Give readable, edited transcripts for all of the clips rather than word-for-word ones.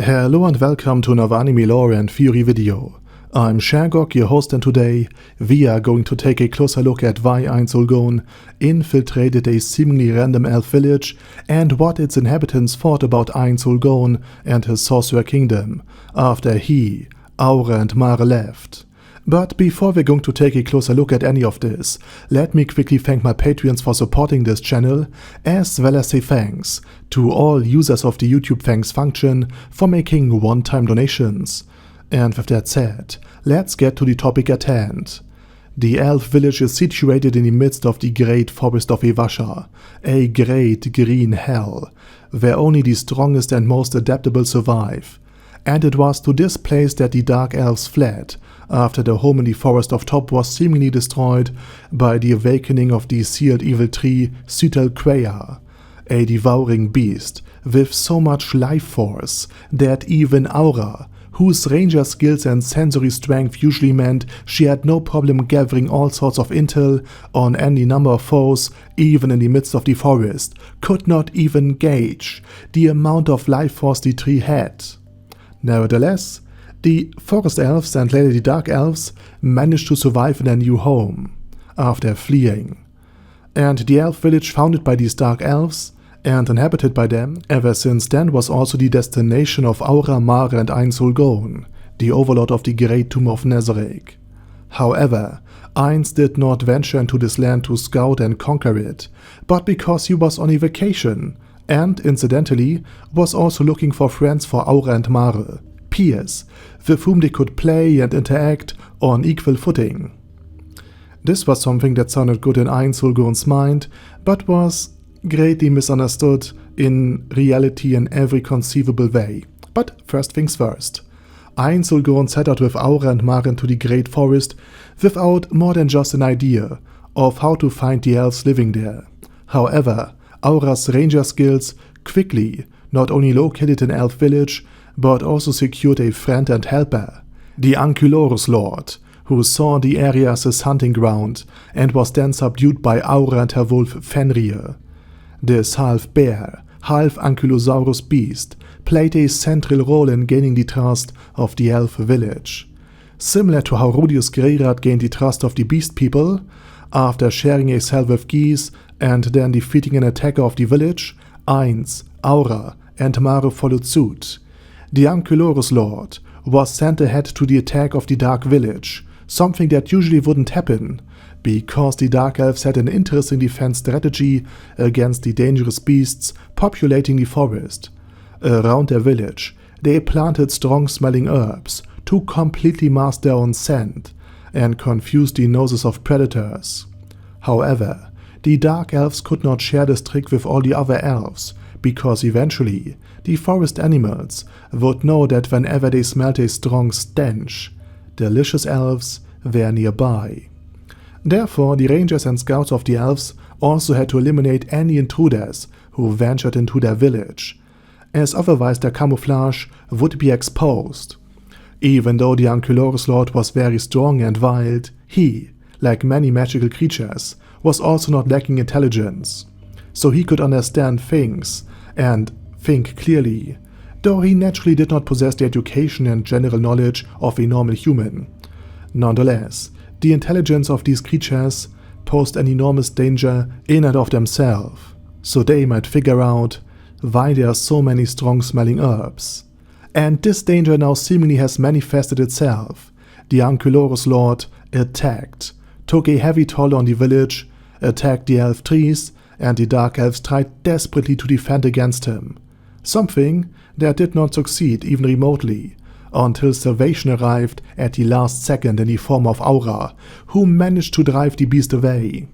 Hello and welcome to another anime lore and theory video. I'm Shergok, your host, and today we are going to take a closer look at why Ainz Ooal Gown infiltrated a seemingly random elf village and what its inhabitants thought about Ainz Ooal Gown and his sorcerer kingdom after he, Aura, and Mare left. But before we're going to take a closer look at any of this, let me quickly thank my Patreons for supporting this channel, as well as say thanks to all users of the YouTube thanks function for making one-time donations. And with that said, let's get to the topic at hand. The elf village is situated in the midst of the great forest of Ewasha, a great green hell, where only the strongest and most adaptable survive. And it was to this place that the dark elves fled, after their home in the forest of Top was seemingly destroyed by the awakening of the sealed evil tree Quaya, a devouring beast with so much life force that even Aura, whose ranger skills and sensory strength usually meant she had no problem gathering all sorts of intel on any number of foes, even in the midst of the forest, could not even gauge the amount of life force the tree had. Nevertheless, the forest elves and later the dark elves managed to survive in their new home after fleeing. And the elf village founded by these dark elves and inhabited by them ever since then was also the destination of Aura, Mare, and Ainz Ooal Gown, the overlord of the great tomb of Nazareth. However, Ainz did not venture into this land to scout and conquer it, but because he was on a vacation, and incidentally was also looking for friends for Aura and Mare, peers, with whom they could play and interact on equal footing. This was something that sounded good in Ainz Ooal Gown's mind, but was greatly misunderstood in reality in every conceivable way. But first things first. Ainz Ooal Gown set out with Aura and Mare into the great forest without more than just an idea of how to find the elves living there. However, Aura's ranger skills quickly not only located an elf village, but also secured a friend and helper, the Overlord, who saw the area as his hunting ground and was then subdued by Aura and her wolf Fenrir. This half-bear, half-ankylosaurus beast played a central role in gaining the trust of the elf village. Similar to how Rudius Greyrad gained the trust of the beast people, after sharing a cell with geese and then defeating an attacker of the village, Ainz, Aura, and Mare followed suit. The Overlord was sent ahead to the attack of the Dark Village, something that usually wouldn't happen, because the Dark Elves had an interesting defense strategy against the dangerous beasts populating the forest. Around their village, they planted strong-smelling herbs to completely mask their own scent and confuse the noses of predators. However, the Dark Elves could not share this trick with all the other elves, because eventually the forest animals would know that whenever they smelled a strong stench, delicious elves were nearby. Therefore, the rangers and scouts of the elves also had to eliminate any intruders who ventured into their village, as otherwise their camouflage would be exposed. Even though the Overlord was very strong and wild, he, like many magical creatures, was also not lacking intelligence, so he could understand things and think clearly, though he naturally did not possess the education and general knowledge of a normal human. Nonetheless, the intelligence of these creatures posed an enormous danger in and of themselves, so they might figure out why there are so many strong-smelling herbs. And this danger now seemingly has manifested itself. The Overlord attacked, took a heavy toll on the village, attacked the elf trees, and the dark elves tried desperately to defend against him. Something that did not succeed even remotely, until salvation arrived at the last second in the form of Aura, who managed to drive the beast away.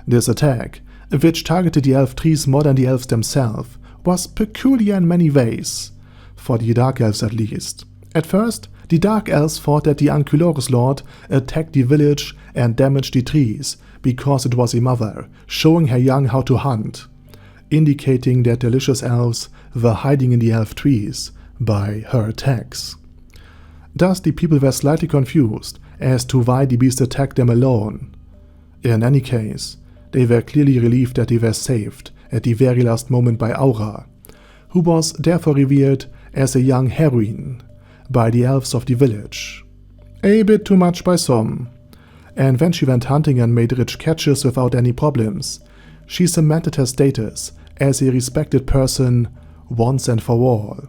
This attack, which targeted the elf trees more than the elves themselves, was peculiar in many ways, for the dark elves at least. At first, the dark elves thought that the Overlord attacked the village and damaged the trees, because it was a mother, showing her young how to hunt, indicating that delicious elves were hiding in the elf trees by her attacks. Thus the people were slightly confused as to why the beast attacked them alone. In any case, they were clearly relieved that they were saved at the very last moment by Aura, who was therefore revered as a young heroine by the elves of the village. A bit too much by some. And when she went hunting and made rich catches without any problems, she cemented her status as a respected person once and for all.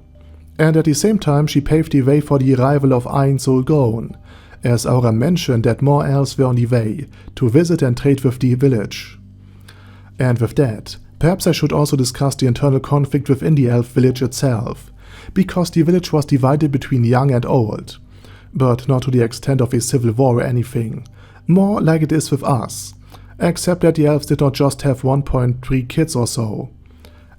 And at the same time she paved the way for the arrival of Ainz Ooal Gown, as Aura mentioned that more elves were on the way to visit and trade with the village. And with that, perhaps I should also discuss the internal conflict within the elf village itself, because the village was divided between young and old, but not to the extent of a civil war or anything, more like it is with us, except that the elves did not just have 1.3 kids or so.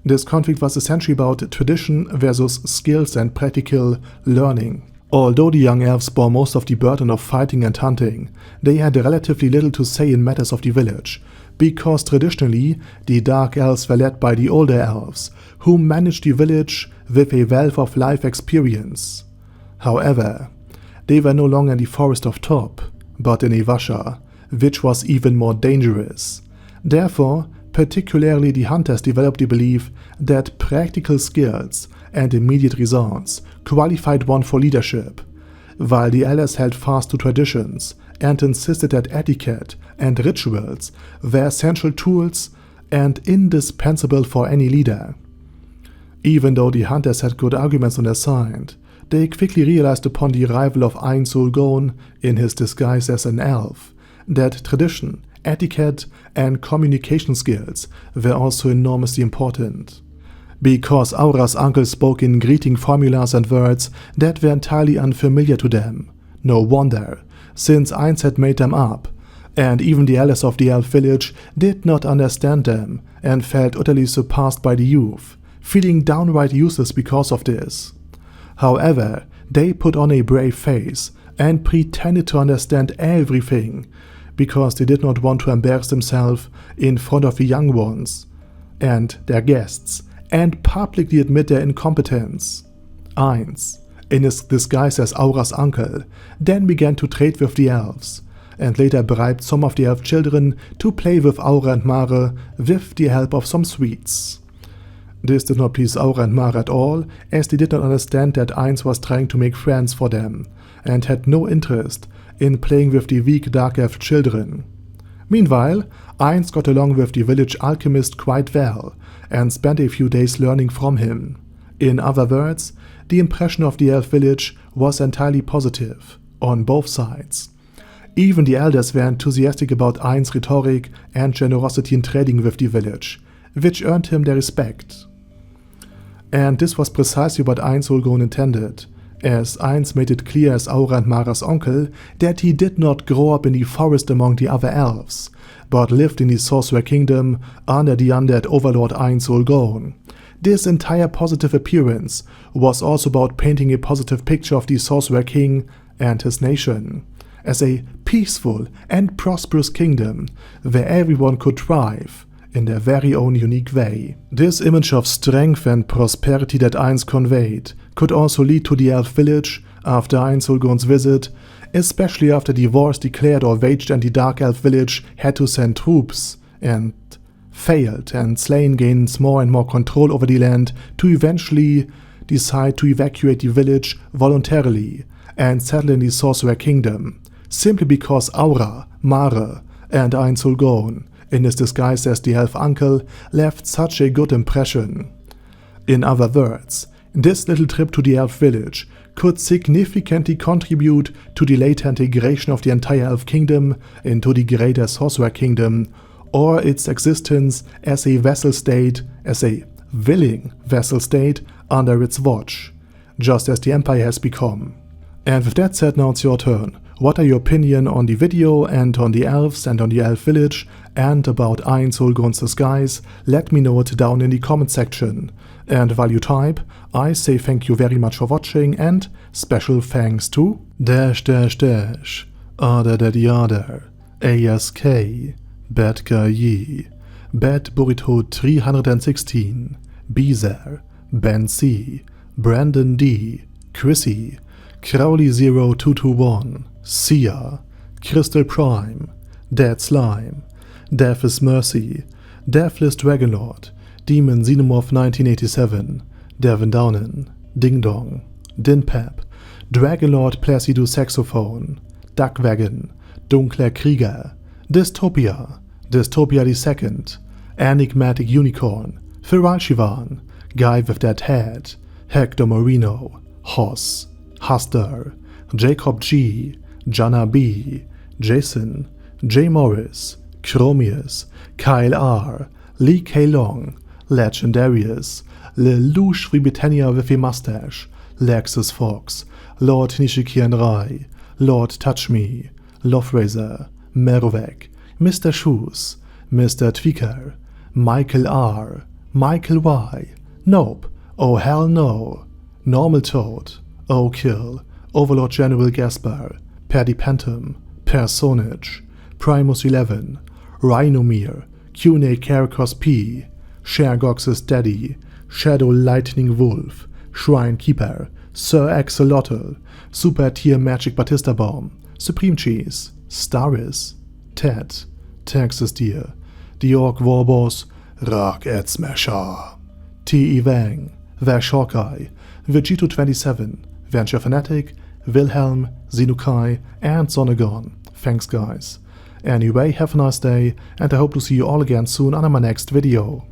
This conflict was essentially about tradition versus skills and practical learning. Although the young elves bore most of the burden of fighting and hunting, they had relatively little to say in matters of the village, because traditionally the dark elves were led by the older elves, who managed the village with a wealth of life experience. However, they were no longer in the forest of Top, but in Ivasha, which was even more dangerous. Therefore, particularly the hunters developed the belief that practical skills and immediate results qualified one for leadership, while the elders held fast to traditions and insisted that etiquette and rituals were essential tools and indispensable for any leader. Even though the hunters had good arguments on their side, they quickly realized upon the arrival of Ainz Ooal Gown in his disguise as an elf that tradition, etiquette, and communication skills were also enormously important. Because Aura's uncle spoke in greeting formulas and words that were entirely unfamiliar to them. No wonder, since Ainz had made them up, and even the elders of the elf village did not understand them and felt utterly surpassed by the youth, feeling downright useless because of this. However, they put on a brave face and pretended to understand everything, because they did not want to embarrass themselves in front of the young ones and their guests, and publicly admit their incompetence. Ainz, in his disguise as Aura's uncle, then began to trade with the elves, and later bribed some of the elf children to play with Aura and Mare with the help of some sweets. This did not please Aura and Mare at all, as they did not understand that Ainz was trying to make friends for them, and had no interest in playing with the weak dark elf children. Meanwhile, Ainz got along with the village alchemist quite well, and spent a few days learning from him. In other words, the impression of the elf village was entirely positive, on both sides. Even the elders were enthusiastic about Ainz's rhetoric and generosity in trading with the village, which earned him their respect. And this was precisely what Ainz Ooal Gown intended, as Ainz made it clear as Aura and Mara's uncle that he did not grow up in the forest among the other elves, but lived in the Sorcerer Kingdom under the undead Overlord Ainz Ooal Gown. This entire positive appearance was also about painting a positive picture of the Sorcerer King and his nation, as a peaceful and prosperous kingdom where everyone could thrive in their very own unique way. This image of strength and prosperity that Ainz conveyed could also lead to the elf village after Ainz Ooal Gown's visit, especially after the wars declared or waged and the dark elf village had to send troops and failed, and Slain gains more and more control over the land to eventually decide to evacuate the village voluntarily and settle in the Sorcerer Kingdom, simply because Aura, Mare, and Ainz Ooal Gown, in his disguise as the elf uncle, left such a good impression. In other words, this little trip to the elf village could significantly contribute to the later integration of the entire elf kingdom into the greater Sorcerer Kingdom, or its existence as a vassal state, as a willing vassal state under its watch, just as the Empire has become. And with that said, now it's your turn. What are your opinion on the video and on the elves and on the elf village and about Ainz Ooal Gown's disguise? Let me know it down in the comment section. And while you type, I say thank you very much for watching, and special thanks to Other ASK, Bad Guy Yi, Bad Burrito 316, Beezer, Ben C, Brandon D, Chrissy, Crowley 0221, Sia, Crystal Prime, Dead Slime, Death is Mercy, Deathless Dragonlord, Demon Xenomorph 1987, Devin Downen, Ding Dong, Din Pep, Dragonlord Placido Saxophone, Duckwagon, Dunkler Krieger, Dystopia, Dystopia II, Enigmatic Unicorn, Firalshivan, Guy with That Head, Hector Marino, Hoss, Huster, Jacob G, Jana B, Jason, J. Morris, Chromius, Kyle R, Lee K. Long, Legendarius, Lelouch Britannia with a Mustache, Lexus Fox, Lord Nishikian Rai, Lord Touch Me, Loverazor, Merovec, Mr. Shoes, Mr. Tweaker, Michael R, Michael Y, Nope, Oh Hell No, Normal Toad, Oh Kill, Overlord General Gaspar, Paddy Pentum, Personage, Primus 11, Rhinomere, Cune Caracos P, Shergox's Daddy, Shadow Lightning Wolf, Shrine Keeper, Sir Axolotl, Super Tier Magic Batista Bomb, Supreme Cheese, Staris, Ted, Texas Deer, The Orc Warboss, Rock Ed Smasher, T.E. Wang, Vash Hawkeye, Vegito 27, Venture Fanatic, Wilhelm, Zinukai, and Sonagon. Thanks guys. Anyway, have a nice day, and I hope to see you all again soon on my next video.